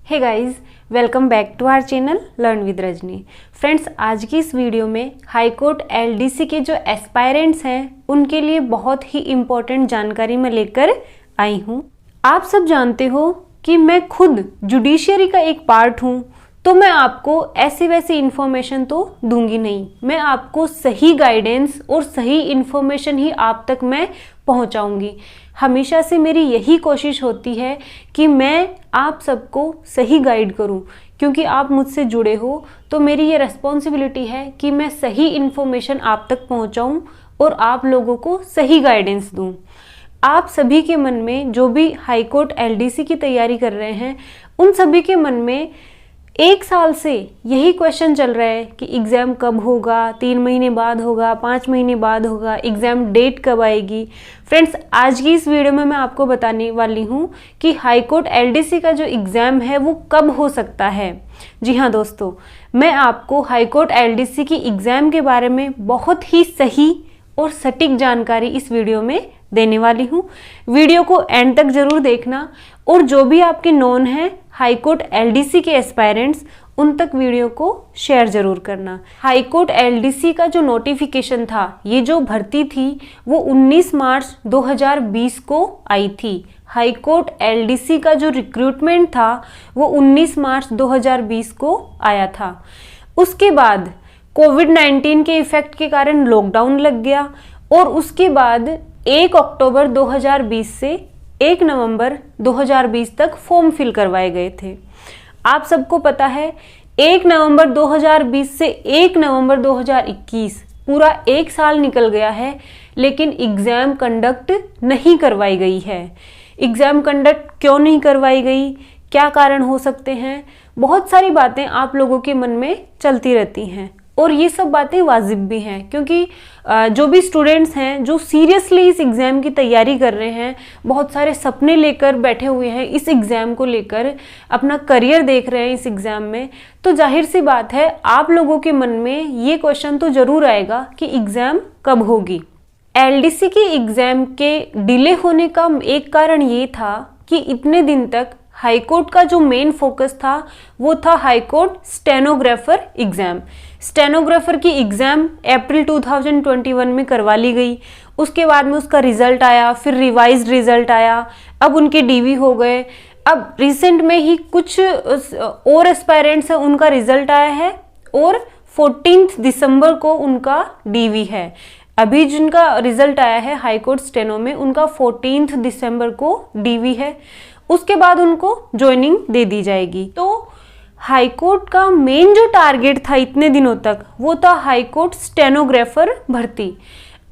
Hey guys, welcome back to our channel learn with Rajni. Friends, आज की इस video में हाई कोर्ट एलडीसी के जो एस्पायरेंट्स हैं उनके लिए बहुत ही इम्पोर्टेंट जानकारी मैं लेकर आई हूँ। आप सब जानते हो कि मैं खुद जुडिशियरी का एक पार्ट हूँ, तो मैं आपको ऐसी वैसी इन्फॉर्मेशन तो दूंगी नहीं। मैं आपको सही गाइडेंस और सही इन्फॉर्मेशन ही आप तक मैं पहुंचाऊंगी। हमेशा से मेरी यही कोशिश होती है कि मैं आप सबको सही गाइड करूं, क्योंकि आप मुझसे जुड़े हो तो मेरी ये रिस्पॉन्सिबिलिटी है कि मैं सही इन्फॉर्मेशन आप तक पहुंचाऊं और आप लोगों को सही गाइडेंस दूं। आप सभी के मन में जो भी हाई कोर्ट एलडीसी की तैयारी कर रहे हैं, उन सभी के मन में 1 साल से यही क्वेश्चन चल रहा है कि एग्ज़ाम कब होगा, 3 महीने बाद होगा, 5 महीने बाद होगा, एग्ज़ाम डेट कब आएगी। फ्रेंड्स, आज की इस वीडियो में मैं आपको बताने वाली हूँ कि हाई कोर्ट एलडीसी का जो एग्ज़ाम है वो कब हो सकता है। जी हाँ दोस्तों, मैं आपको हाई कोर्ट एलडीसी की एग्ज़ाम के बारे में बहुत ही सही और सटीक जानकारी इस वीडियो में देने वाली हूँ। वीडियो को एंड तक जरूर देखना और जो भी आपके नोन हैं हाई कोर्ट एलडीसी के एस्पायरेंट्स, उन तक वीडियो को शेयर जरूर करना। हाई कोर्ट एलडीसी का जो नोटिफिकेशन था, ये जो भर्ती थी वो 19 मार्च 2020 को आई थी। हाई कोर्ट एलडीसी का जो रिक्रूटमेंट था वो 19 मार्च 2020 को आया था। उसके बाद कोविड-19 के इफेक्ट के कारण लॉकडाउन लग गया और उसके बाद 1 अक्टूबर 2020 से 1 नवंबर 2020 तक फॉर्म फिल करवाए गए थे। आप सबको पता है 1 नवंबर 2020 से 1 नवंबर 2021 पूरा 1 साल निकल गया है, लेकिन एग्ज़ाम कंडक्ट नहीं करवाई गई है। एग्ज़ाम कंडक्ट क्यों नहीं करवाई गई, क्या कारण हो सकते हैं, बहुत सारी बातें आप लोगों के मन में चलती रहती हैं और ये सब बातें वाजिब भी हैं, क्योंकि जो भी स्टूडेंट्स हैं जो सीरियसली इस एग्ज़ाम की तैयारी कर रहे हैं, बहुत सारे सपने लेकर बैठे हुए हैं इस एग्ज़ाम को लेकर, अपना करियर देख रहे हैं इस एग्ज़ाम में, तो जाहिर सी बात है आप लोगों के मन में ये क्वेश्चन तो ज़रूर आएगा कि एग्ज़ाम कब होगी। एलडीसी की एग्ज़ाम के डिले होने का एक कारण ये था कि इतने दिन तक हाई कोर्ट का जो मेन फोकस था वो था high court stenographer exam. Stenographer की एग्ज़ाम अप्रैल 2021 में करवा ली गई। उसके बाद में उसका रिजल्ट आया, फिर रिवाइज्ड रिजल्ट आया, अब उनके डीवी हो गए। अब रिसेंट में ही कुछ और एस्पायरेंट्स हैं, उनका रिजल्ट आया है और 14 दिसंबर को उनका डीवी है। अभी जिनका रिजल्ट आया है हाई कोर्ट स्टेनो में, उनका 14 दिसंबर को डीवी है। उसके बाद उनको ज्वाइनिंग दे दी जाएगी। तो हाई कोर्ट का मेन जो टारगेट था इतने दिनों तक वो था हाई कोर्ट स्टेनोग्राफर भर्ती।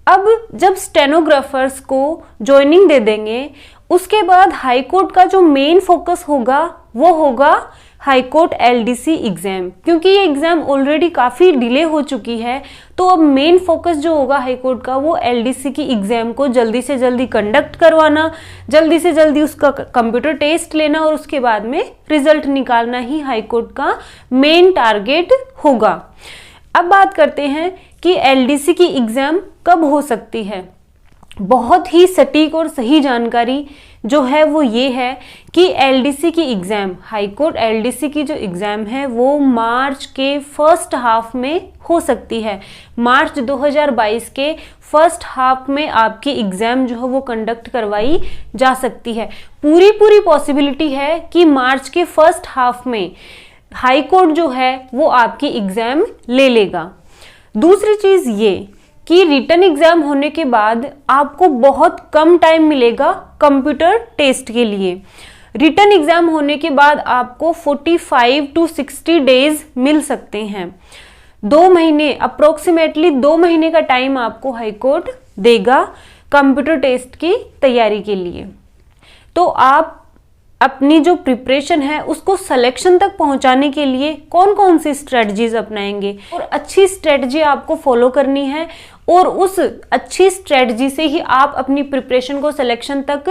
अब जब स्टेनोग्राफर्स को ज्वाइनिंग दे देंगे, उसके बाद हाई कोर्ट का जो मेन फोकस होगा वो होगा हाई कोर्ट एलडीसी एग्ज़ाम। क्योंकि ये एग्ज़ाम ऑलरेडी काफ़ी डिले हो चुकी है, तो अब मेन फोकस जो होगा हाई कोर्ट का वो एलडीसी की एग्ज़ाम को जल्दी से जल्दी कंडक्ट करवाना, जल्दी से जल्दी उसका कंप्यूटर टेस्ट लेना और उसके बाद में रिजल्ट निकालना ही हाई कोर्ट का मेन टारगेट होगा। अब बात करते हैं कि एलडीसी की एग्ज़ाम कब हो सकती है। बहुत ही सटीक और सही जानकारी जो है वो ये है कि एलडीसी की एग्ज़ाम, हाई कोर्ट एलडीसी की जो एग्ज़ाम है वो मार्च के फर्स्ट हाफ में हो सकती है। मार्च 2022 के फर्स्ट हाफ में आपकी एग्ज़ाम जो है वो कंडक्ट करवाई जा सकती है। पूरी पॉसिबिलिटी है कि मार्च के फर्स्ट हाफ में हाई कोर्ट जो है वो आपकी एग्ज़ाम ले लेगा। दूसरी चीज़ ये कि रिटन एग्ज़ाम होने के बाद आपको बहुत कम टाइम मिलेगा कंप्यूटर टेस्ट के लिए। रिटन एग्ज़ाम होने के बाद आपको 45 to 60 डेज मिल सकते हैं। 2 महीने, अप्रोक्सीमेटली 2 महीने का टाइम आपको हाई कोर्ट देगा कंप्यूटर टेस्ट की तैयारी के लिए। तो आप अपनी जो प्रिपरेशन है उसको सिलेक्शन तक पहुंचाने के लिए कौन कौन सी स्ट्रेटजीज अपनाएंगे, और अच्छी स्ट्रेटजी आपको फॉलो करनी है और उस अच्छी स्ट्रेटजी से ही आप अपनी प्रिपरेशन को सिलेक्शन तक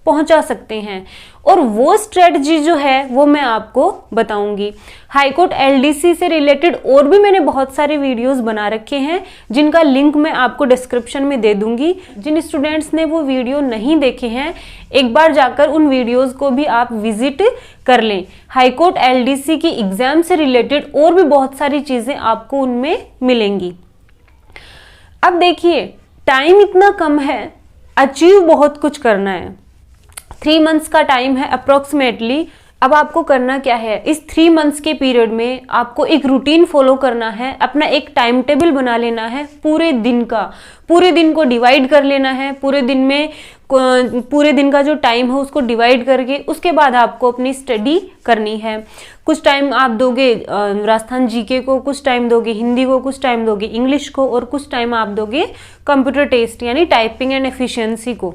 पहुंचा सकते हैं, और वो स्ट्रेटजी जो है वो मैं आपको बताऊंगी। हाईकोर्ट एलडीसी से रिलेटेड और भी मैंने बहुत सारे वीडियोस बना रखे हैं, जिनका लिंक मैं आपको डिस्क्रिप्शन में दे दूंगी। जिन स्टूडेंट्स ने वो वीडियो नहीं देखे हैं, एक बार जाकर उन वीडियोस को भी आप विजिट कर लें। हाईकोर्ट एलडीसी की एग्जाम से रिलेटेड और भी बहुत सारी चीजें आपको उनमें मिलेंगी। अब देखिए, टाइम इतना कम है, अचीव बहुत कुछ करना है। 3 मंथ्स का टाइम है अप्रोक्सीमेटली। अब आपको करना क्या है, इस 3 मंथ्स के पीरियड में आपको एक रूटीन फॉलो करना है, अपना एक टाइम टेबल बना लेना है पूरे दिन का। पूरे दिन को डिवाइड कर लेना है, पूरे दिन का जो टाइम है उसको डिवाइड करके उसके बाद आपको अपनी स्टडी करनी है। कुछ टाइम आप दोगे राजस्थान जीके को, कुछ टाइम दोगे हिंदी को, कुछ टाइम दोगे इंग्लिश को, और कुछ टाइम आप दोगे कंप्यूटर टेस्ट यानी टाइपिंग एंड एफिशिएंसी को।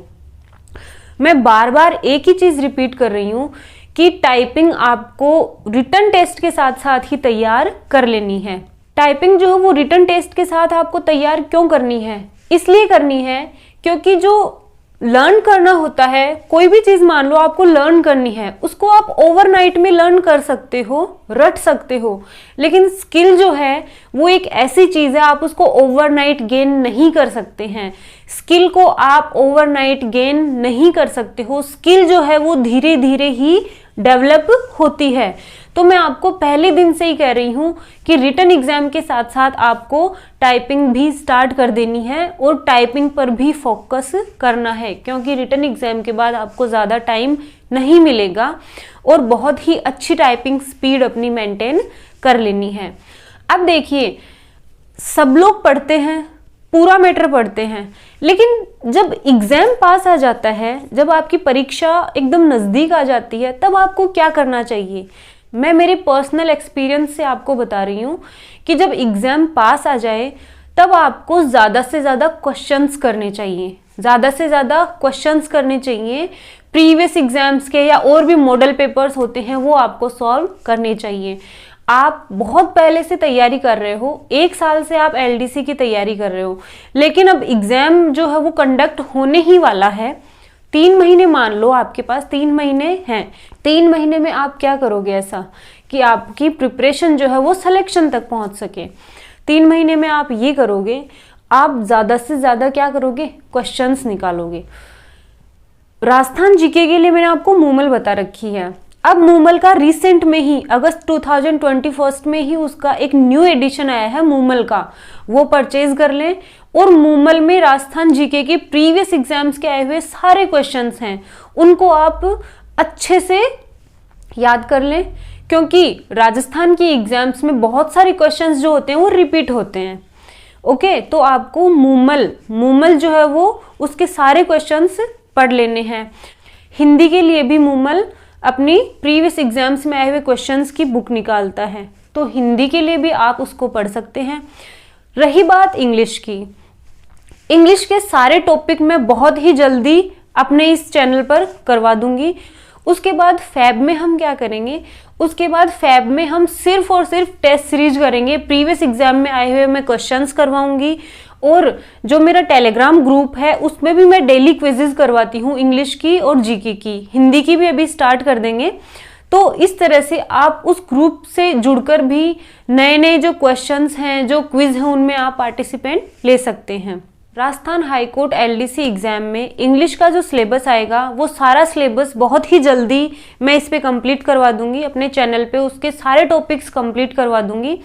मैं बार बार एक ही चीज रिपीट कर रही हूं कि टाइपिंग आपको रिटन टेस्ट के साथ साथ ही तैयार कर लेनी है। टाइपिंग जो है वो रिटन टेस्ट के साथ आपको तैयार क्यों करनी है? इसलिए करनी है क्योंकि जो लर्न करना होता है, कोई भी चीज मान लो आपको लर्न करनी है, उसको आप ओवरनाइट में लर्न कर सकते हो, रट सकते हो, लेकिन स्किल जो है वो एक ऐसी चीज है आप उसको ओवरनाइट गेन नहीं कर सकते हैं। स्किल को आप ओवरनाइट गेन नहीं कर सकते हो। स्किल जो है वो धीरे धीरे ही डेवलप होती है। तो मैं आपको पहले दिन से ही कह रही हूं कि रिटन एग्जाम के साथ साथ आपको टाइपिंग भी स्टार्ट कर देनी है और टाइपिंग पर भी फोकस करना है, क्योंकि रिटन एग्जाम के बाद आपको ज़्यादा टाइम नहीं मिलेगा और बहुत ही अच्छी टाइपिंग स्पीड अपनी मेंटेन कर लेनी है। अब देखिए, सब लोग पढ़ते हैं, पूरा मैटर पढ़ते हैं, लेकिन जब एग्जाम पास आ जाता है, जब आपकी परीक्षा एकदम नज़दीक आ जाती है, तब आपको क्या करना चाहिए? मैं मेरे पर्सनल एक्सपीरियंस से आपको बता रही हूँ कि जब एग्जाम पास आ जाए तब आपको ज़्यादा से ज़्यादा क्वेश्चंस करने चाहिए। ज़्यादा से ज़्यादा क्वेश्चंस करने चाहिए प्रीवियस एग्जाम्स के, या और भी मॉडल पेपर्स होते हैं वो आपको सॉल्व करने चाहिए। आप बहुत पहले से तैयारी कर रहे हो, 1 साल से आप एलडीसी की तैयारी कर रहे हो, लेकिन अब एग्जाम जो है वो कंडक्ट होने ही वाला है। 3 महीने मान लो आपके पास 3 महीने हैं। 3 महीने में आप क्या करोगे ऐसा कि आपकी प्रिपरेशन जो है वो सिलेक्शन तक पहुंच सके? 3 महीने में आप ये करोगे, आप ज्यादा से ज्यादा क्या करोगे? क्वेश्चंस निकालोगे। राजस्थान जीके के लिए मैंने आपको मूमल बता रखी है। अब मूमल का रिसेंट में ही अगस्त 2021 में ही उसका एक न्यू एडिशन आया है मूमल का, वो परचेज कर लें। और मूमल में राजस्थान जीके के प्रीवियस एग्जाम्स के आए हुए सारे क्वेश्चंस हैं, उनको आप अच्छे से याद कर लें, क्योंकि राजस्थान की एग्जाम्स में बहुत सारे क्वेश्चंस जो होते हैं वो रिपीट होते हैं। ओके, तो आपको मूमल जो है वो उसके सारे क्वेश्चंस पढ़ लेने हैं। हिंदी के लिए भी मूमल अपनी प्रीवियस एग्जाम्स में आए हुए क्वेश्चंस की बुक निकालता है, तो हिंदी के लिए भी आप उसको पढ़ सकते हैं। रही बात इंग्लिश की, इंग्लिश के सारे टॉपिक मैं बहुत ही जल्दी अपने इस चैनल पर करवा दूंगी। उसके बाद फैब में हम क्या करेंगे? उसके बाद फैब में हम सिर्फ और सिर्फ टेस्ट सीरीज करेंगे। प्रीवियस एग्जाम में आए हुए मैं क्वेश्चंस करवाऊंगी, और जो मेरा टेलीग्राम ग्रुप है उसमें भी मैं डेली क्विजेज करवाती हूँ, इंग्लिश की और जीके की। हिंदी की भी अभी स्टार्ट कर देंगे। तो इस तरह से आप उस ग्रुप से जुड़कर भी नए नए जो क्वेश्चंस हैं, जो क्विज हैं, उनमें आप पार्टिसिपेंट ले सकते हैं। राजस्थान हाईकोर्ट एलडीसी एग्जाम में इंग्लिश का जो सिलेबस आएगा वो सारा सिलेबस बहुत ही जल्दी मैं इस पे कंप्लीट करवा दूंगी अपने चैनल पे, उसके सारे टॉपिक्स कंप्लीट करवा दूंगी।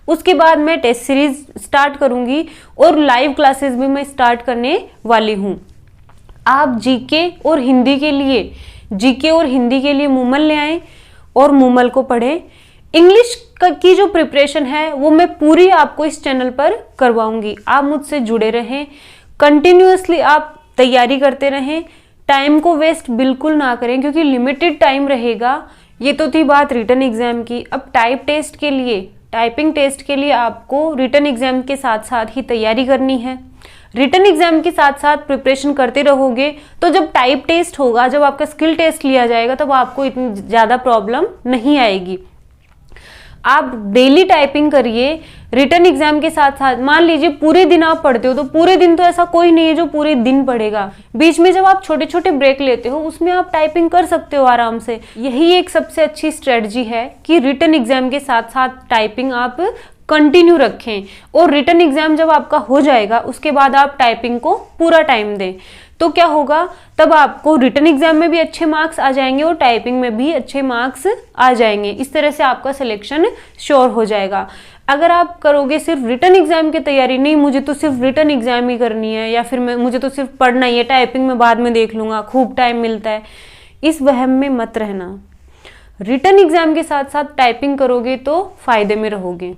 उसके बाद मैं टेस्ट सीरीज स्टार्ट करूंगी और लाइव क्लासेस भी मैं स्टार्ट करने वाली हूँ। आप जीके और हिंदी के लिए मूमल ले आएँ और मूमल को पढ़ें। इंग्लिश की जो प्रिपरेशन है वो मैं पूरी आपको इस चैनल पर करवाऊंगी। आप मुझसे जुड़े रहें, कंटिन्यूअसली आप तैयारी करते रहें, टाइम को वेस्ट बिल्कुल ना करें, क्योंकि लिमिटेड टाइम रहेगा। ये तो थी बात रिटन एग्जाम की। अब टाइपिंग टेस्ट के लिए आपको रिटन एग्जाम के साथ साथ ही तैयारी करनी है। रिटन एग्जाम के साथ साथ प्रिपरेशन करते रहोगे तो जब टाइप टेस्ट होगा, जब आपका स्किल टेस्ट लिया जाएगा, तब आपको इतनी ज़्यादा प्रॉब्लम नहीं आएगी। आप डेली टाइपिंग करिए रिटन एग्जाम के साथ साथ। मान लीजिए पूरे दिन आप पढ़ते हो, तो पूरे दिन तो ऐसा कोई नहीं है जो पूरे दिन पढ़ेगा। बीच में जब आप छोटे छोटे ब्रेक लेते हो उसमें आप टाइपिंग कर सकते हो आराम से। यही एक सबसे अच्छी स्ट्रेटजी है कि रिटन एग्जाम के साथ साथ टाइपिंग आप कंटिन्यू रखें, और रिटन एग्जाम जब आपका हो जाएगा उसके बाद आप टाइपिंग को पूरा टाइम दें। तो क्या होगा, तब आपको रिटन एग्जाम में भी अच्छे मार्क्स आ जाएंगे और टाइपिंग में भी अच्छे मार्क्स आ जाएंगे। इस तरह से आपका सिलेक्शन श्योर हो जाएगा। अगर आप करोगे सिर्फ रिटन एग्जाम की तैयारी, नहीं मुझे तो सिर्फ रिटन एग्जाम ही करनी है, या फिर मुझे तो सिर्फ पढ़ना ही है, टाइपिंग में बाद में देख लूंगा, खूब टाइम मिलता है, इस वहम में मत रहना। रिटन एग्जाम के साथ साथ टाइपिंग करोगे तो फायदे में रहोगे।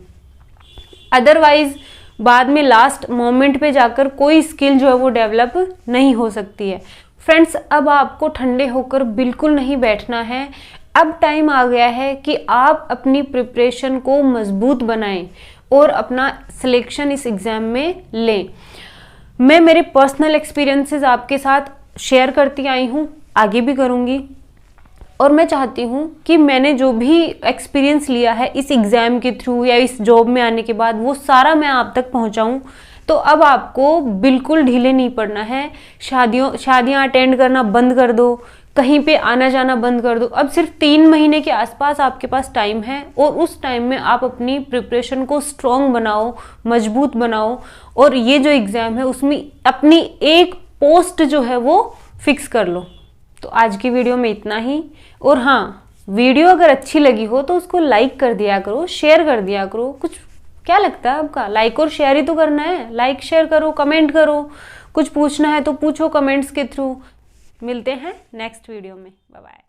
अदरवाइज बाद में लास्ट मोमेंट पे जाकर कोई स्किल जो है वो डेवलप नहीं हो सकती है। फ्रेंड्स, अब आपको ठंडे होकर बिल्कुल नहीं बैठना है। अब टाइम आ गया है कि आप अपनी प्रिपरेशन को मजबूत बनाएं और अपना सिलेक्शन इस एग्जाम में लें। मैं मेरे पर्सनल एक्सपीरियंसेस आपके साथ शेयर करती आई हूँ, आगे भी करूँगी, और मैं चाहती हूँ कि मैंने जो भी एक्सपीरियंस लिया है इस एग्ज़ाम के थ्रू या इस जॉब में आने के बाद, वो सारा मैं आप तक पहुँचाऊँ। तो अब आपको बिल्कुल ढीले नहीं पड़ना है। शादियाँ अटेंड करना बंद कर दो, कहीं पे आना जाना बंद कर दो। अब सिर्फ 3 महीने के आसपास आपके पास टाइम है, और उस टाइम में आप अपनी प्रिपरेशन को स्ट्रॉन्ग बनाओ, मजबूत बनाओ, और ये जो एग्ज़ाम है उसमें अपनी एक पोस्ट जो है वो फिक्स कर लो। तो आज की वीडियो में इतना ही। और हाँ, वीडियो अगर अच्छी लगी हो तो उसको लाइक कर दिया करो, शेयर कर दिया करो। कुछ क्या लगता है आपका, लाइक और शेयर ही तो करना है। लाइक शेयर करो, कमेंट करो, कुछ पूछना है तो पूछो कमेंट्स के थ्रू। मिलते हैं नेक्स्ट वीडियो में। Bye bye.